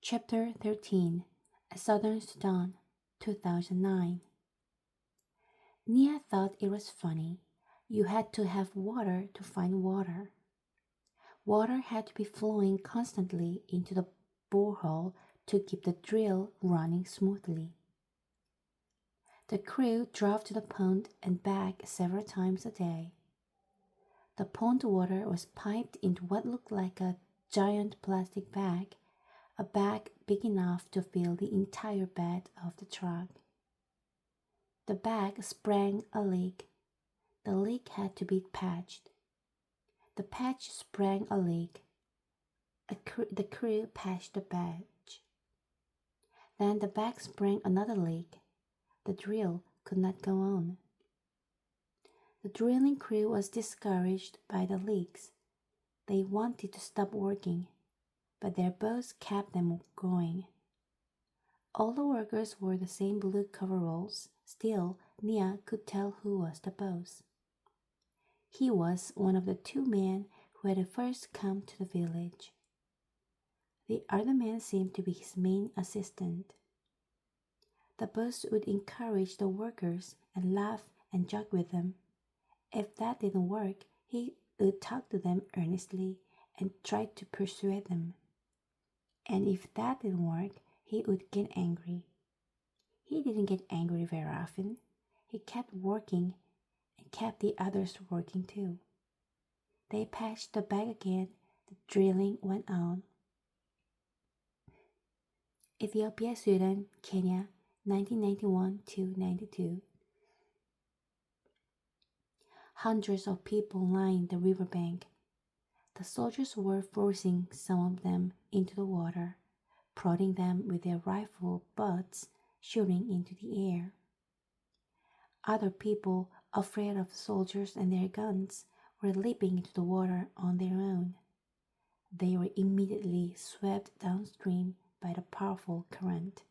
Chapter 13 Southern Sudan, 2009. Nia thought it was funny. You had to have water to find water. Water had to be flowing constantly into the borehole to keep the drill running smoothly. The crew drove to the pond and back several times a day. The pond water was piped into what looked like a giant plastic bag, a bag big enough to fill the entire bed of the truck. The bag sprang a leak. The leak had to be patched. The patch sprang a leak. The crew patched the patch. Then the bag sprang another leak. The drill could not go on. The drilling crew was discouraged by the leaks. They wanted to stop working, but their boss kept them going. All the workers wore the same blue coveralls. Still, Nia could tell who was the boss. He was one of the two men who had first come to the village. The other man seemed to be his main assistant. The boss would encourage the workers and laugh and joke with them. If that didn't work, he would talk to them earnestly and try to persuade them. And if that didn't work, he would get angry. He didn't get angry very often. He kept working and kept the others working too. They patched the bag again. The drilling went on. Ethiopia, Sudan, Kenya, 1991 to 92. Hundreds of people lined the riverbank. The soldiers were forcing some of them into the water, prodding them with their rifle butts, shooting into the air. Other people, afraid of the soldiers and their guns, were leaping into the water on their own. They were immediately swept downstream by the powerful current.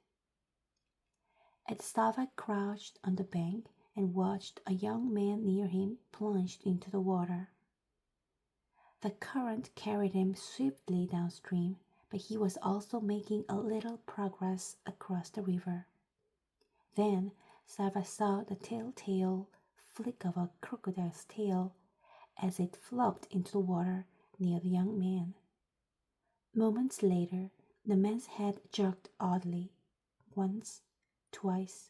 Sava crouched on the bank and watched a young man near him plunged into the water. The current carried him swiftly downstream, but he was also making a little progress across the river. Then Sava saw the telltale flick of a crocodile's tail as it flopped into the water near the young man. Moments later, the man's head jerked oddly, once, twice.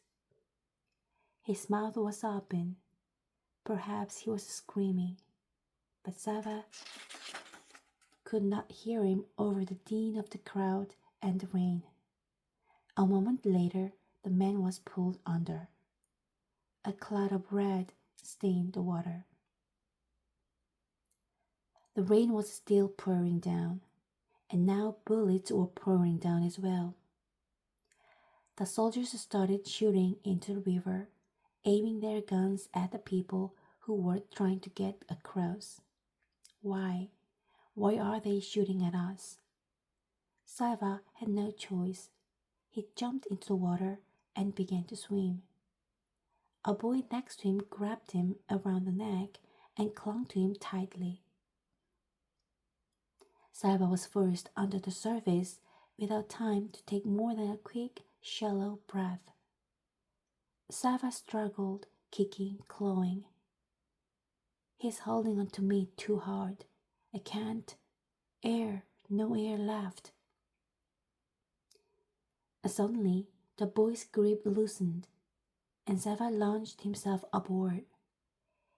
His mouth was open. Perhaps he was screaming, but Sava could not hear him over the din of the crowd and the rain. A moment later, the man was pulled under. A cloud of red stained the water. The rain was still pouring down, and now bullets were pouring down as well. The soldiers started shooting into the river, aiming their guns at the people who were trying to get across. Why? Why are they shooting at us? Sava had no choice. He jumped into the water and began to swim. A boy next to him grabbed him around the neck and clung to him tightly. Sava was forced under the surface without time to take more than a quick, shallow breath. Sava struggled, kicking, clawing. He's holding on to me too hard. I can't. Air, no air left. Suddenly, the boy's grip loosened, and Sava launched himself upward.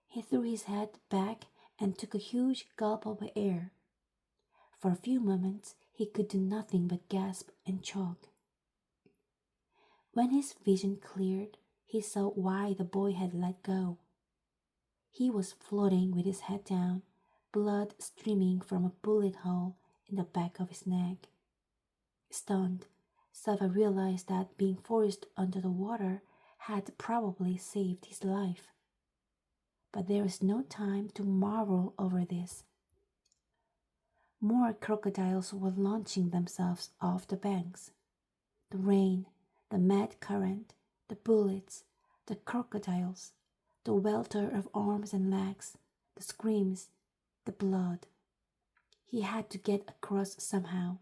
He threw his head back and took a huge gulp of air. For a few moments, he could do nothing but gasp and choke. When his vision cleared, he saw why the boy had let go. He was floating with his head down, blood streaming from a bullet hole in the back of his neck. Stunned, Sava realized that being forced under the water had probably saved his life. But there was no time to marvel over this. More crocodiles were launching themselves off the banks. The rain, the mad current, the bullets, the crocodiles, the welter of arms and legs, the screams, the blood. He had to get across somehow.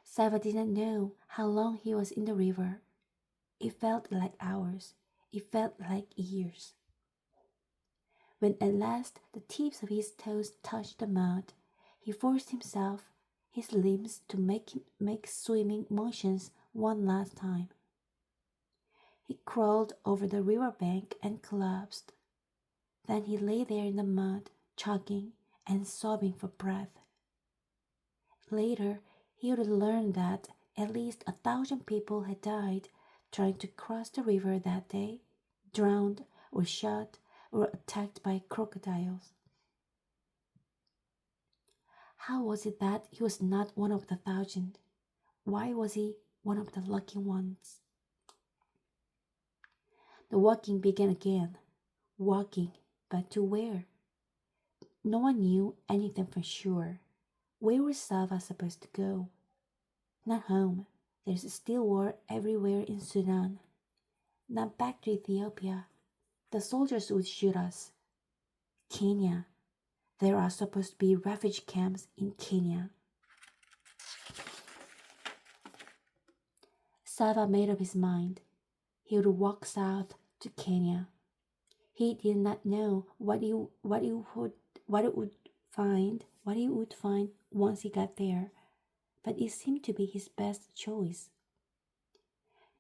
Sava didn't know how long he was in the river. It felt like hours. It felt like years. When at last the tips of his toes touched the mud, he forced himself, his limbs to make swimming motions one last time. He crawled over the river bank and collapsed. Then he lay there in the mud, choking and sobbing for breath. Later, he would learn that at least 1,000 people had died trying to cross the river that day, drowned or shot or attacked by crocodiles. How was it that he was not one of the 1,000? Why was he one of the lucky ones? The walking began again. Walking, but to where? No one knew anything for sure. Where was Sava supposed to go? Not home. There's still war everywhere in Sudan. Not back to Ethiopia. The soldiers would shoot us. Kenya. There are supposed to be refugee camps in Kenya. Sava made up his mind. He would walk south to Kenya. He did not know what he would find once he got there, but it seemed to be his best choice.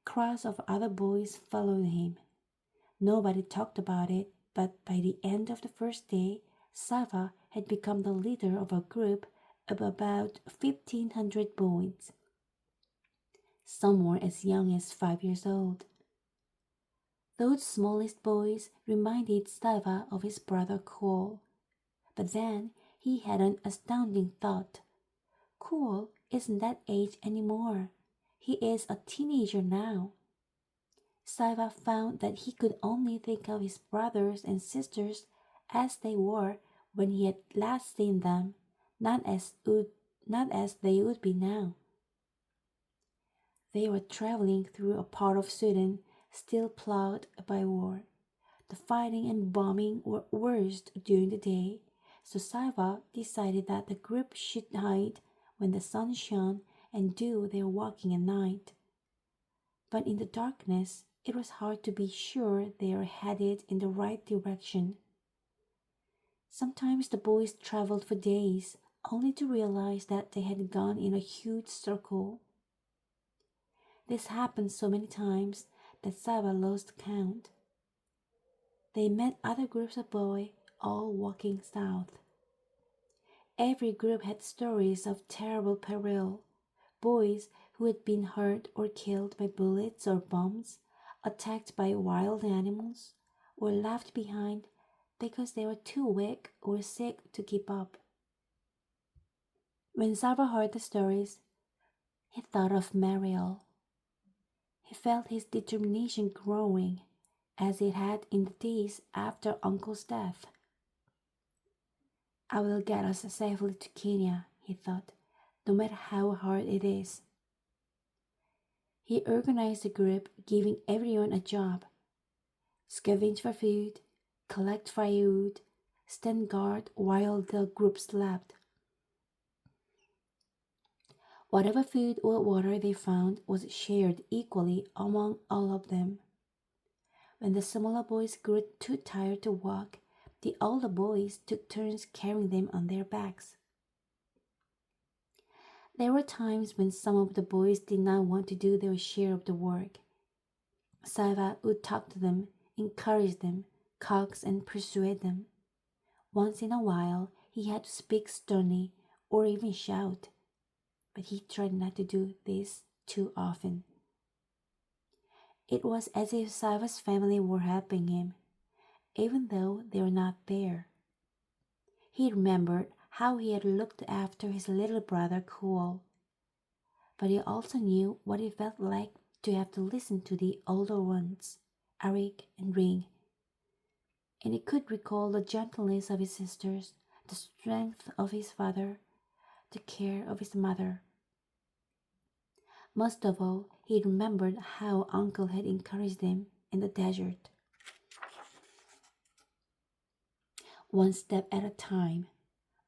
Crowds of other boys followed him. Nobody talked about it, but by the end of the first day, Sava had become the leader of a group of about 1,500 boys. Some were as young as 5 years old. Those smallest boys reminded Sava of his brother Kuol. But then he had an astounding thought. Kuol isn't that age anymore. He is a teenager now. Sava found that he could only think of his brothers and sisters as they were when he had last seen them, not as they would be now. They were traveling through a part of Sudan still plowed by war. The fighting and bombing were worst during the day, so Sava decided that the group should hide when the sun shone and do their walking at night. But in the darkness, it was hard to be sure they were headed in the right direction. Sometimes the boys traveled for days, only to realize that they had gone in a huge circle. This happened so many times that Sava lost count. They met other groups of boys, all walking south. Every group had stories of terrible peril, boys who had been hurt or killed by bullets or bombs, attacked by wild animals, or left behind because they were too weak or sick to keep up. When Sava heard the stories, he thought of Mariel. He felt his determination growing, as it had in the days after Uncle's death. I will get us safely to Kenya, he thought, no matter how hard it is. He organized a group, giving everyone a job: scavenge for food, collect firewood, stand guard while the group slept. Whatever food or water they found was shared equally among all of them. When the smaller boys grew too tired to walk, the older boys took turns carrying them on their backs. There were times when some of the boys did not want to do their share of the work. Sava would talk to them, encourage them, coax and persuade them. Once in a while, he had to speak sternly or even shout, but he tried not to do this too often. It was as if Sava's family were helping him, even though they were not there. He remembered how he had looked after his little brother Kuol, but he also knew what it felt like to have to listen to the older ones, Arik and Ring, and he could recall the gentleness of his sisters, the strength of his father, the care of his mother. Most of all, he remembered how Uncle had encouraged them in the desert. One step at a time,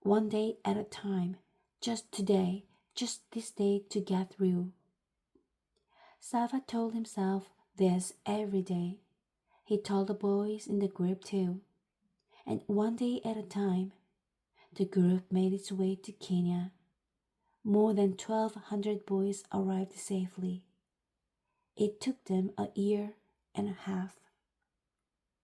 one day at a time, just today, just this day to get through. Sava told himself this every day. He told the boys in the group too. And one day at a time, the group made its way to Kenya. More than 1,200 boys arrived safely. It took them a year and a half.